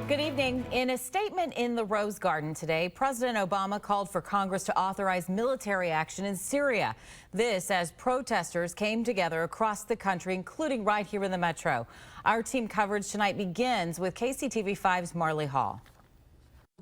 Good evening. In a statement in the Rose Garden today, President Obama called for Congress to authorize military action in Syria. This as protesters came together across the country, including right here in the metro. Our team coverage tonight begins with KCTV5's Marley Hall.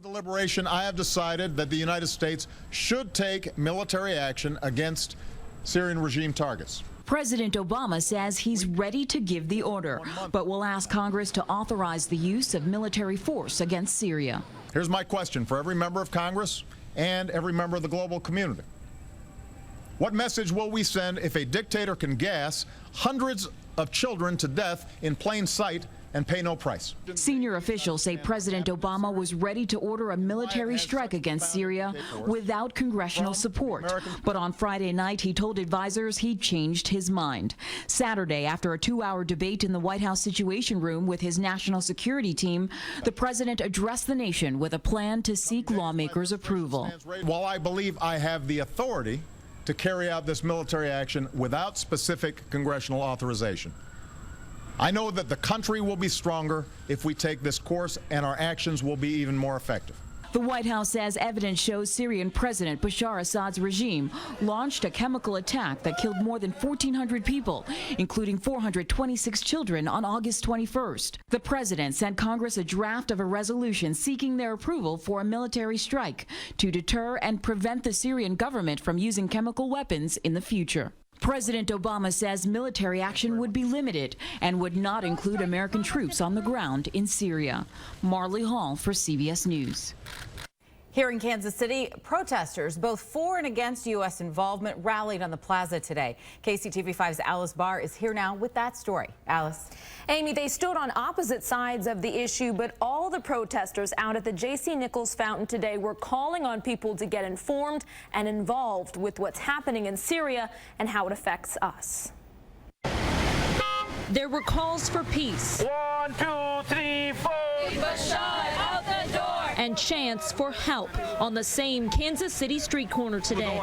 Deliberation, I have decided that the United States should take military action against Syrian regime targets. President Obama says he's ready to give the order, but will ask Congress to authorize the use of military force against Syria. Here's my question for every member of Congress and every member of the global community. What message will we send if a dictator can gas hundreds of children to death in plain sight and pay no price? Senior officials say President Obama was ready to order a military strike against Syria without congressional support. But on Friday night, he told advisors he'd changed his mind. Saturday, after a 2-hour debate in the White House Situation Room with his national security team, the president addressed the nation with a plan to seek lawmakers' approval. While I believe I have the authority to carry out this military action without specific congressional authorization, I know that the country will be stronger if we take this course, and our actions will be even more effective. The White House says evidence shows Syrian President Bashar Assad's regime launched a chemical attack that killed more than 1,400 people, including 426 children, on August 21st. The president sent Congress a draft of a resolution seeking their approval for a military strike to deter and prevent the Syrian government from using chemical weapons in the future. President Obama says military action would be limited and would not include American troops on the ground in Syria. Marley Hall for CBS News. Here in Kansas City, protesters, both for and against U.S. involvement, rallied on the plaza today. KCTV5's Alice Barr is here now with that story. Alice. Amy, they stood on opposite sides of the issue, but all the protesters out at the J.C. Nichols Fountain today were calling on people to get informed and involved with what's happening in Syria and how it affects us. There were calls for peace. 1, 2, 3, 4. Keep Bashar out the door. And chants for help on the same Kansas City street corner today.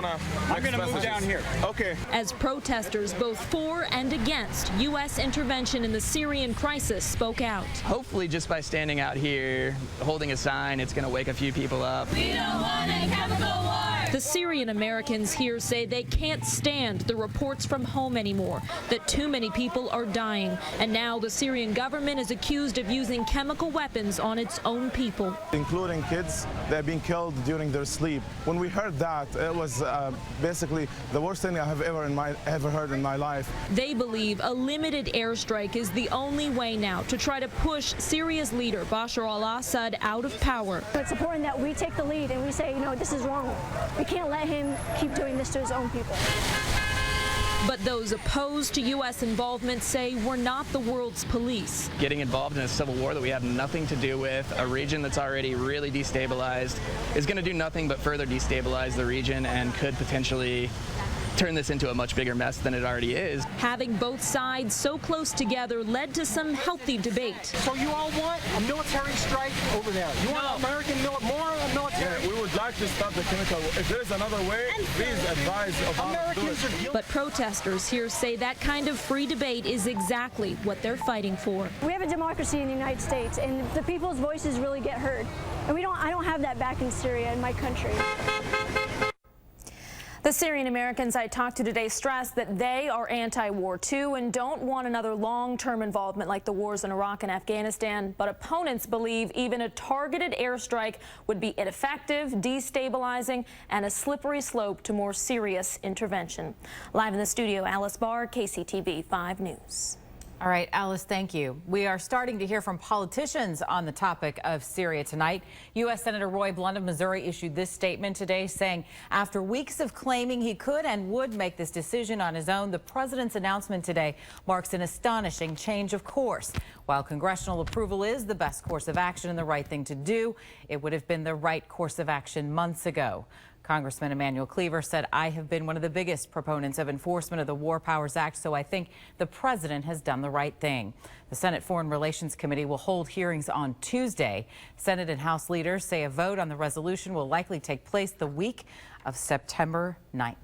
I'm going to move down here. Okay. As protesters, both for and against U.S. intervention in the Syrian crisis, spoke out. Hopefully just by standing out here, holding a sign, it's going to wake a few people up. We don't want a chemical war. The Syrian Americans here say they can't stand the reports from home anymore, that too many people are dying. And now the Syrian government is accused of using chemical weapons on its own people. Including kids that are being killed during their sleep. When we heard that, it was basically the worst thing I have ever heard in my life. They believe a limited airstrike is the only way now to try to push Syria's leader, Bashar al-Assad, out of power. It's important that we take the lead and we say, you know, this is wrong. We can't let him keep doing this to his own people. But those opposed to U.S. involvement say we're not the world's police. Getting involved in a civil war that we have nothing to do with, a region that's already really destabilized, is going to do nothing but further destabilize the region and could potentially turn this into a much bigger mess than it already is. Having both sides so close together led to some healthy debate. So you all want a military strike over there? You want American more military? Yeah, we would like to stop the chemical. If there's another way, please advise Obama to do it. But protesters here say that kind of free debate is exactly what they're fighting for. We have a democracy in the United States, and the people's voices really get heard. And I don't have that back in Syria, in my country. The Syrian Americans I talked to today stressed that they are anti-war too and don't want another long-term involvement like the wars in Iraq and Afghanistan. But opponents believe even a targeted airstrike would be ineffective, destabilizing, and a slippery slope to more serious intervention. Live in the studio, Alice Barr, KCTV 5 News. All right, Alice, thank you. We are starting to hear from politicians on the topic of Syria tonight. U.S. Senator Roy Blunt of Missouri issued this statement today saying after weeks of claiming he could and would make this decision on his own, the president's announcement today marks an astonishing change of course. While congressional approval is the best course of action and the right thing to do, it would have been the right course of action months ago. Congressman Emanuel Cleaver said, I have been one of the biggest proponents of enforcement of the War Powers Act, so I think the president has done the right thing. The Senate Foreign Relations Committee will hold hearings on Tuesday. Senate and House leaders say a vote on the resolution will likely take place the week of September 9th.